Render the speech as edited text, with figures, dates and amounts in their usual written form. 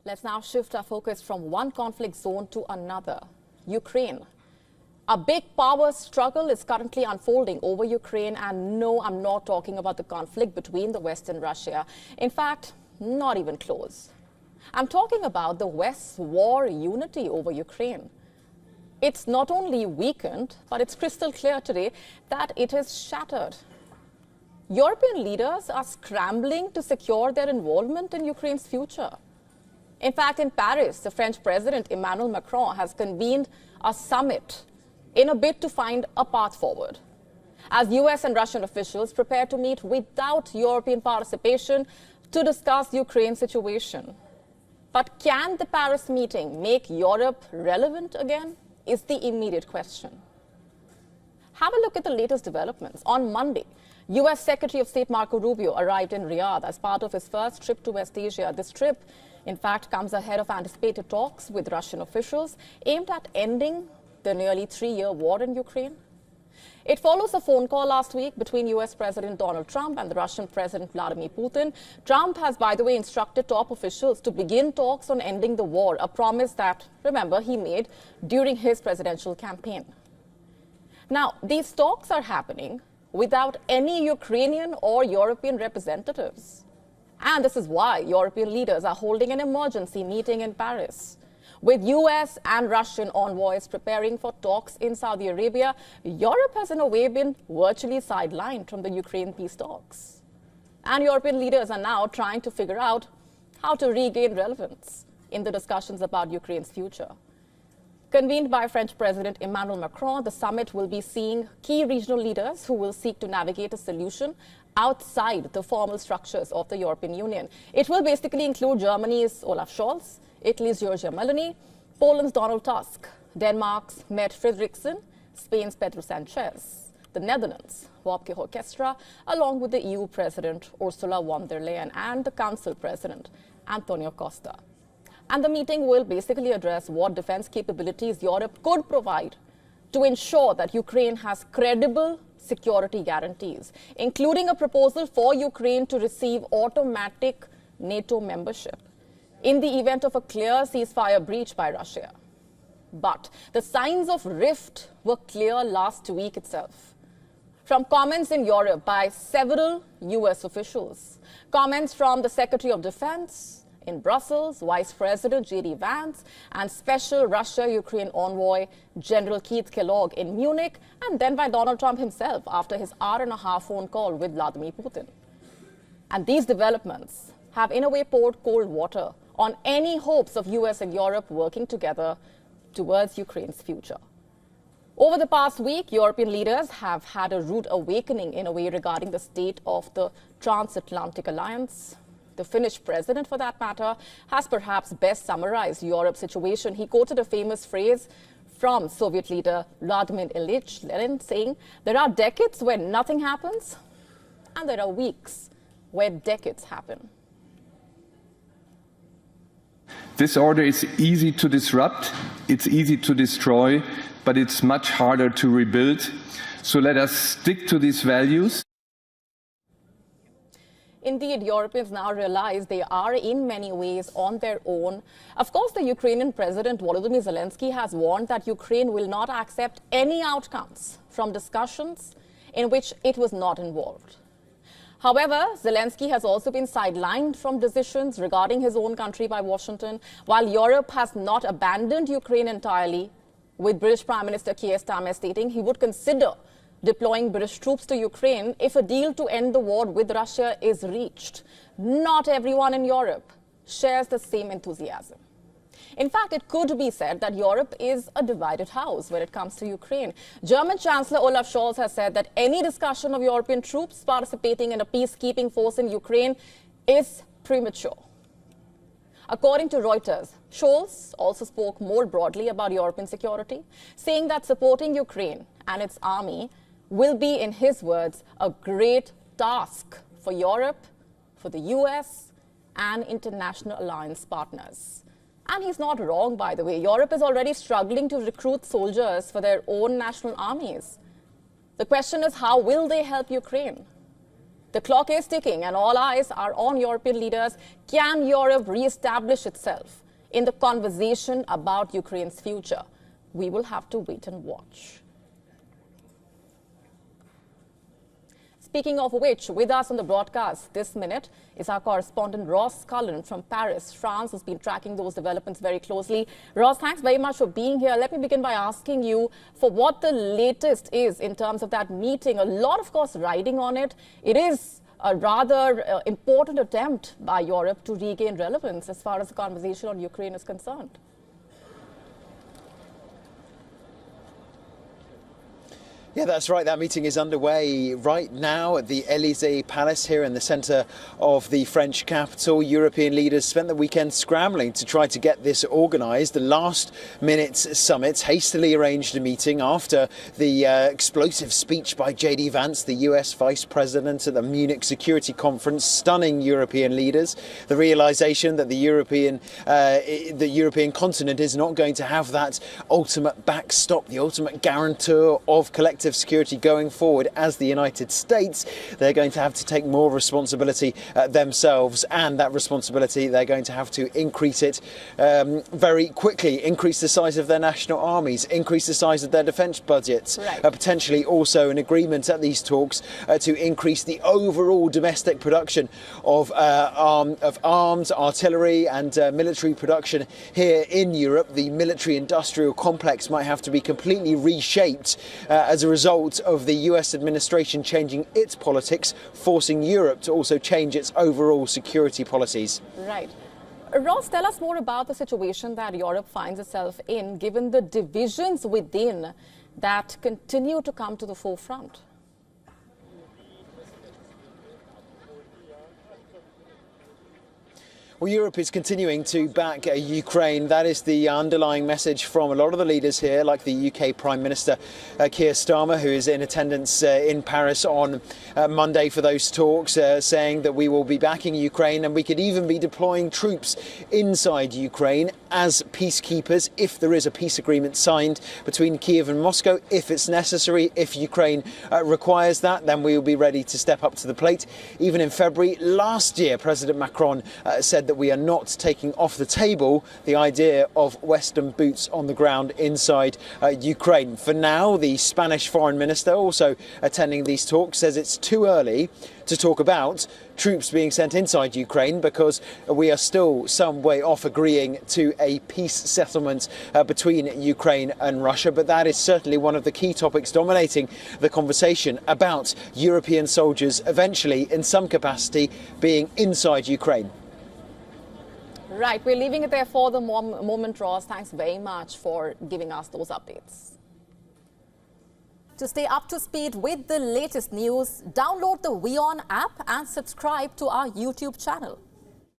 Let's now shift our focus from one conflict zone to another, Ukraine. A big power struggle is currently unfolding over Ukraine, and no, I'm not talking about the conflict between the West and Russia. In fact, not even close. I'm talking about the West's war unity over Ukraine. It's not only weakened, but it's crystal clear today that it is shattered. European leaders are scrambling to secure their involvement in Ukraine's future. In fact, in Paris, the French President Emmanuel Macron has convened a summit in a bid to find a path forward, as US and Russian officials prepare to meet without European participation to discuss Ukraine's situation. But can the Paris meeting make Europe relevant again, is the immediate question. Have a look at the latest developments. On Monday, US Secretary of State Marco Rubio arrived in Riyadh as part of his first trip to West Asia. This trip, in fact, comes ahead of anticipated talks with Russian officials aimed at ending the nearly 3-year war in Ukraine. It follows a phone call last week between US President Donald Trump and the Russian President Vladimir Putin. Trump has, by the way, instructed top officials to begin talks on ending the war, a promise that, remember, he made during his presidential campaign. Now, these talks are happening without any Ukrainian or European representatives. And this is why European leaders are holding an emergency meeting in Paris. With US and Russian envoys preparing for talks in Saudi Arabia, Europe has in a way been virtually sidelined from the Ukraine peace talks. And European leaders are now trying to figure out how to regain relevance in the discussions about Ukraine's future. Convened by French President Emmanuel Macron, the summit will be seeing key regional leaders who will seek to navigate a solution outside the formal structures of the European Union. It will basically include Germany's Olaf Scholz, Italy's Giorgia Meloni, Poland's Donald Tusk, Denmark's Mette Frederiksen, Spain's Pedro Sanchez, the Netherlands' Wopke Hoekstra, along with the EU President Ursula von der Leyen and the Council President Antonio Costa. And the meeting will basically address what defense capabilities Europe could provide to ensure that Ukraine has credible security guarantees, including a proposal for Ukraine to receive automatic NATO membership in the event of a clear ceasefire breach by Russia. But the signs of rift were clear last week itself. From comments in Europe by several US officials, comments from the Secretary of Defense in Brussels, Vice President J.D. Vance, and Special Russia-Ukraine Envoy General Keith Kellogg in Munich, and then by Donald Trump himself after his hour-and-a-half phone call with Vladimir Putin. And these developments have in a way poured cold water on any hopes of US and Europe working together towards Ukraine's future. Over the past week, European leaders have had a rude awakening in a way regarding the state of the Transatlantic alliance. The Finnish president, for that matter, has perhaps best summarized Europe's situation. He quoted a famous phrase from Soviet leader Vladimir Ilyich Lenin saying, "There are decades where nothing happens, and there are weeks where decades happen." This order is easy to disrupt, it's easy to destroy, but it's much harder to rebuild. So let us stick to these values. Indeed, Europeans now realize they are in many ways on their own. Of course, the Ukrainian President Volodymyr Zelensky has warned that Ukraine will not accept any outcomes from discussions in which it was not involved. However, Zelensky has also been sidelined from decisions regarding his own country by Washington, while Europe has not abandoned Ukraine entirely, with British Prime Minister Keir Starmer stating he would consider deploying British troops to Ukraine if a deal to end the war with Russia is reached. Not everyone in Europe shares the same enthusiasm. In fact, it could be said that Europe is a divided house when it comes to Ukraine. German Chancellor Olaf Scholz has said that any discussion of European troops participating in a peacekeeping force in Ukraine is premature. According to Reuters, Scholz also spoke more broadly about European security, saying that supporting Ukraine and its army will be, in his words, a great task for Europe, for the US, and international alliance partners. And he's not wrong, by the way. Europe is already struggling to recruit soldiers for their own national armies. The question is, how will they help Ukraine? The clock is ticking and all eyes are on European leaders. Can Europe re-establish itself in the conversation about Ukraine's future? We will have to wait and watch. Speaking of which, with us on the broadcast this minute is our correspondent Ross Cullen from Paris, France, who's been tracking those developments very closely. Ross, thanks very much for being here. Let me begin by asking you for what the latest is in terms of that meeting. A lot, of course, riding on it. It is a rather important attempt by Europe to regain relevance as far as the conversation on Ukraine is concerned. Yeah, that's right. That meeting is underway right now at the Elysee Palace here in the centre of the French capital. European leaders spent the weekend scrambling to try to get this organised. The last-minute summit hastily arranged a meeting after the explosive speech by J.D. Vance, the US Vice President at the Munich Security Conference, stunning European leaders. The realisation that the European continent is not going to have that ultimate backstop, the ultimate guarantor of collective security going forward as the United States. They're going to have to take more responsibility themselves, and that responsibility they're going to have to increase it very quickly, increase the size of their national armies, increase the size of their defence budgets, potentially also an agreement at these talks to increase the overall domestic production of arms, artillery and military production here in Europe. The military-industrial complex might have to be completely reshaped as a result of the US administration changing its politics, forcing Europe to also change its overall security policies. Right. Ross, tell us more about the situation that Europe finds itself in, given the divisions within that continue to come to the forefront. Well, Europe is continuing to back Ukraine. That is the underlying message from a lot of the leaders here, like the UK Prime Minister Keir Starmer, who is in attendance in Paris on Monday for those talks, saying that we will be backing Ukraine and we could even be deploying troops inside Ukraine as peacekeepers if there is a peace agreement signed between Kiev and Moscow. If it's necessary, if Ukraine requires that, then we will be ready to step up to the plate. Even in February last year, President Macron said that we are not taking off the table the idea of Western boots on the ground inside Ukraine. For now, the Spanish Foreign Minister, also attending these talks, says it's too early to talk about troops being sent inside Ukraine because we are still some way off agreeing to a peace settlement between Ukraine and Russia. But that is certainly one of the key topics dominating the conversation about European soldiers eventually, in some capacity, being inside Ukraine. Right, we're leaving it there for the moment, Ross. Thanks very much for giving us those updates. To stay up to speed with the latest news, download the WION app and subscribe to our YouTube channel.